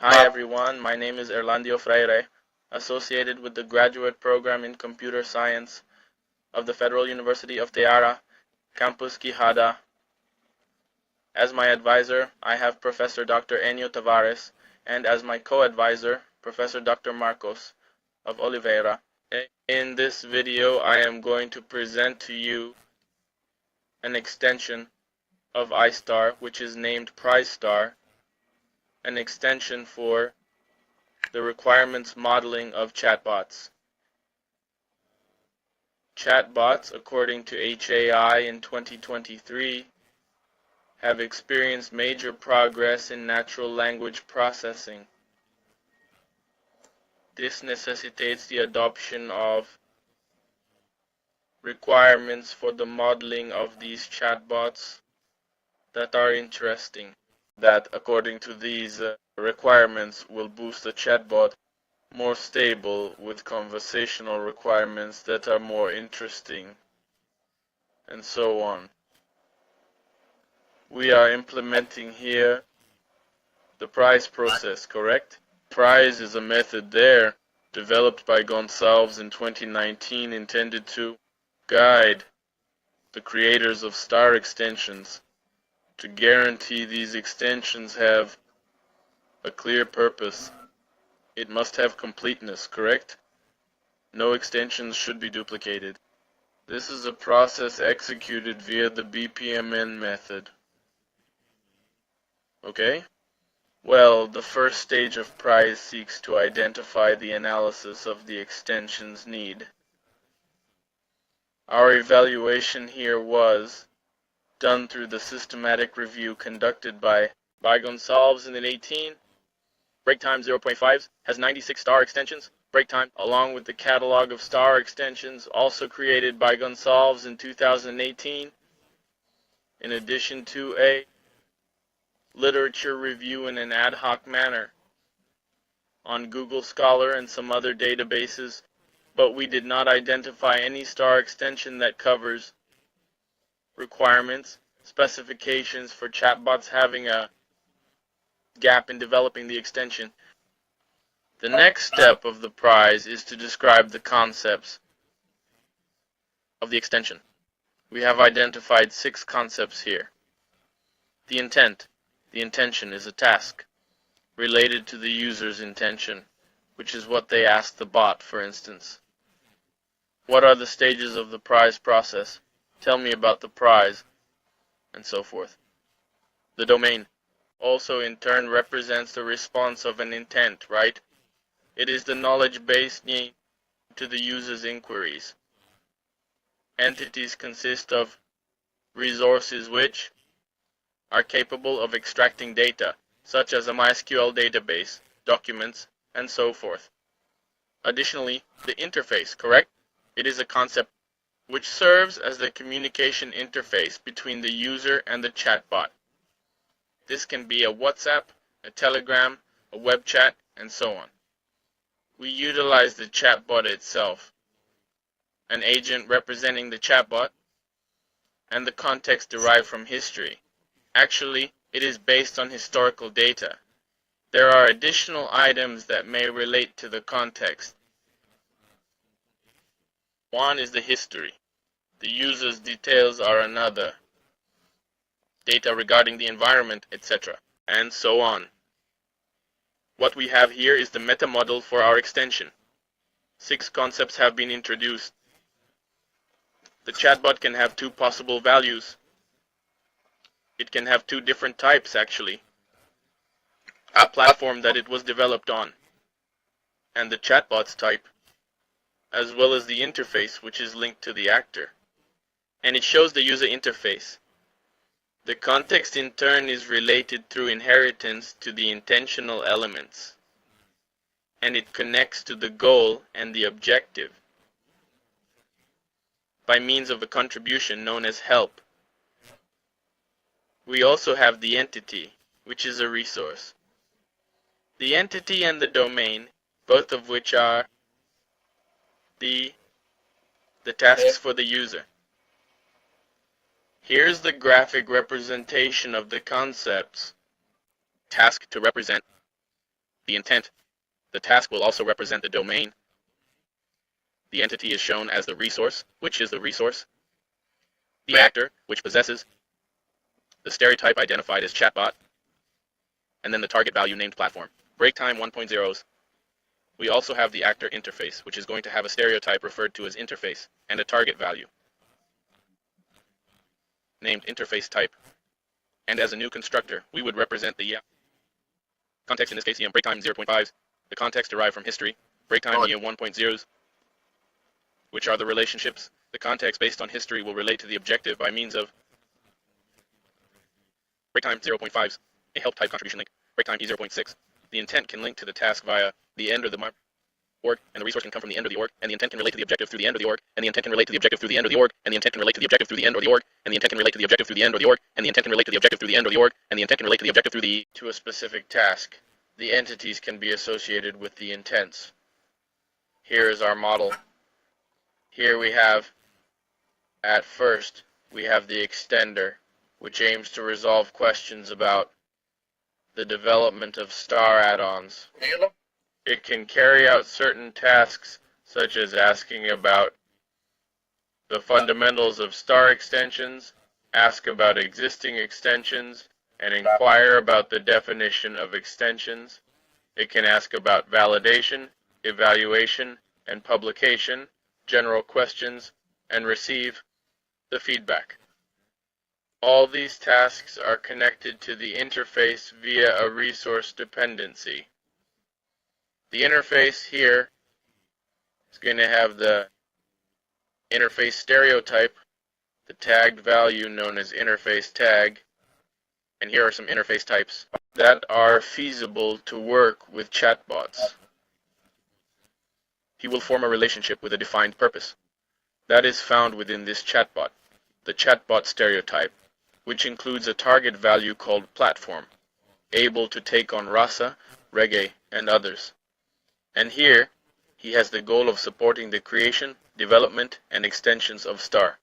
Hi everyone, my name is Erlandio Freire, associated with the graduate program in computer science of the Federal University of Ceará, Campus Quijada. As my advisor, I have Professor Dr. Enio Tavares, and as my co-advisor, Professor Dr. Marcos of Oliveira. In this video, I am going to present to you an extension of iStar, which is named Prisestar, an extension for the requirements modeling of chatbots. Chatbots, according to HAI in 2023, have experienced major progress in natural language processing. This necessitates the adoption of requirements for the modeling of these chatbots that are interesting. That, according to these requirements, will boost the chatbot more stable with conversational requirements that are more interesting, and so on. We are implementing here the prize process, correct? Prize is a method there developed by Gonçalves in 2019 intended to guide the creators of star extensions to guarantee these extensions have a clear purpose. It must have completeness, correct? No extensions should be duplicated. This is a process executed via the BPMN method. Okay? Well, the first stage of prize seeks to identify the analysis of the extension's need. Our evaluation here was done through the systematic review conducted by Gonçalves in 2018. Break time 0.5 has 96 star extensions. Break time, along with the catalog of star extensions also created by Gonçalves in 2018, in addition to a literature review in an ad hoc manner on Google Scholar and some other databases, but we did not identify any star extension that covers requirements, specifications for chatbots having a gap in developing the extension. The next step of the prize is to describe the concepts of the extension. We have identified 6 concepts here. The intent. The intention is a task related to the user's intention, which is what they ask the bot, for instance. What are the stages of the prize process? Tell me about the prize, and so forth. The domain also in turn represents the response of an intent, right? It is the knowledge base need to the user's inquiries. Entities consist of resources which are capable of extracting data, such as a MySQL database, documents, and so forth. Additionally, the interface, correct? It is a concept which serves as the communication interface between the user and the chatbot. This can be a WhatsApp, a Telegram, a web chat, and so on. We utilize the chatbot itself, an agent representing the chatbot, and the context derived from history. Actually, it is based on historical data. There are additional items that may relate to the context. One is the history. The user's details are another. Data regarding the environment, etc., and so on. What we have here is the meta model for our extension. 6 concepts have been introduced. The chatbot can have 2 possible values. It can have 2 different types, actually. A platform that it was developed on, and the chatbot's type, as well as the interface which is linked to the actor. And it shows the user interface. The context in turn is related through inheritance to the intentional elements, and it connects to the goal and the objective by means of a contribution known as help. We also have the entity, which is a resource. The entity and the domain, both of which are the tasks for the user. Here's the graphic representation of the concepts. Task to represent The intent. The task will also represent the domain. The entity is shown as the resource, which is the resource. The actor, which possesses. The stereotype identified as chatbot. And then the target value named platform. Break time 1.0s. We also have the actor interface, which is going to have a stereotype referred to as interface, and a target value named interface type. And as a new constructor, we would represent the context, in this case, break time 0.5s. The context derived from history. Break time 1.0s, which are the relationships. The context based on history will relate to the objective by means of break time 0.5s, a help type contribution link. Break time P0.6. The intent can link to the task via the end of the org, and the resource can come from the end of the org, and the intent can relate to the objective through the end of the org, and the intent can relate to the objective through the end of the org, and the intent can relate to the objective through the end of the org, and the intent can relate to the objective through the end of the org, and the intent can relate to the objective through the end of the org, and the intent can relate to the objective through the to a specific task. The entities can be associated with the intents. Here is our model. Here we have, at first, we have the extender, which aims to resolve questions about the development of star add-ons. It can carry out certain tasks, such as asking about the fundamentals of star extensions, ask about existing extensions, and inquire about the definition of extensions. It can ask about validation, evaluation, and publication, general questions, and receive the feedback. All these tasks are connected to the interface via a resource dependency. The interface here is going to have the interface stereotype, the tagged value known as interface tag, and here are some interface types that are feasible to work with chatbots. He will form a relationship with a defined purpose. That is found within this chatbot, the chatbot stereotype, which includes a target value called platform, able to take on rasa, reggae, and others. And here, he has the goal of supporting the creation, development, and extensions of star.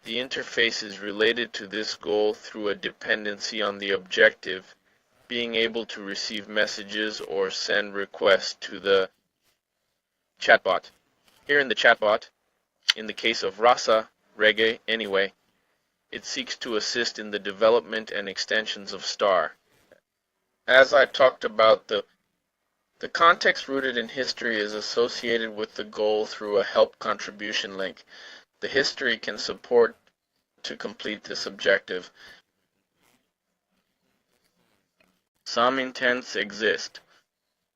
The interface is related to this goal through a dependency on the objective, being able to receive messages or send requests to the chatbot. Here in the chatbot, in the case of rasa, reggae, anyway, it seeks to assist in the development and extensions of star. As I talked about, the context rooted in history is associated with the goal through a help contribution link. The history can support to complete this objective. Some intents exist.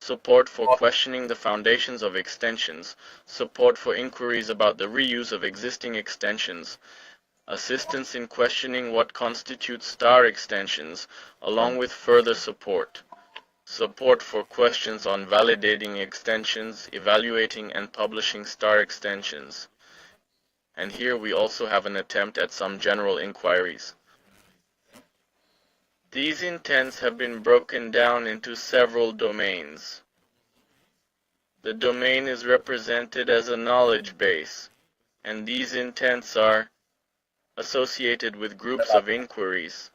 Support for questioning the foundations of extensions, support for inquiries about the reuse of existing extensions, assistance in questioning what constitutes star extensions, along with further support. Support for questions on validating extensions, evaluating and publishing star extensions. And here we also have an attempt at some general inquiries. These intents have been broken down into several domains. The domain is represented as a knowledge base, and these intents are associated with groups of inquiries.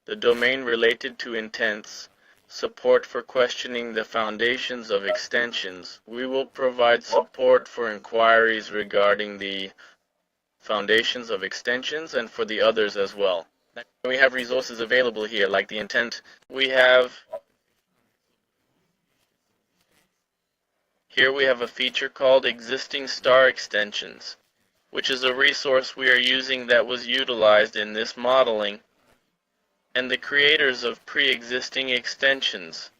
The domain related to intents, support for questioning the foundations of extensions. We will provide support for inquiries regarding the foundations of extensions and for the others as well. We have resources available here, like the intent. Here we have a feature called Existing Star Extensions, which is a resource we are using that was utilized in this modeling, and the creators of pre-existing extensions.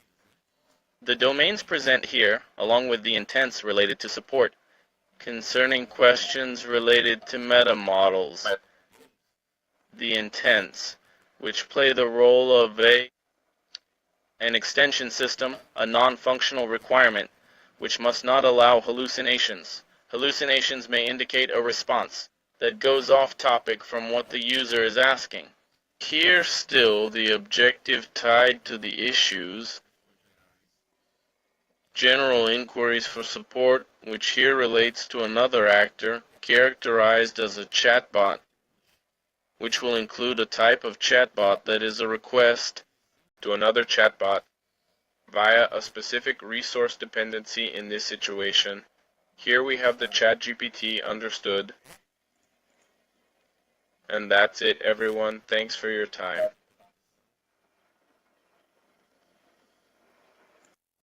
The domains present here, along with the intents related to support, concerning questions related to meta models. The intents, which play the role of an extension system, a non-functional requirement, which must not allow hallucinations. Hallucinations may indicate a response that goes off topic from what the user is asking. Here still, the objective tied to the issues, general inquiries for support, which here relates to another actor, characterized as a chatbot, which will include a type of chatbot that is a request to another chatbot via a specific resource dependency in this situation. Here we have the ChatGPT understood. And that's it, everyone. Thanks for your time.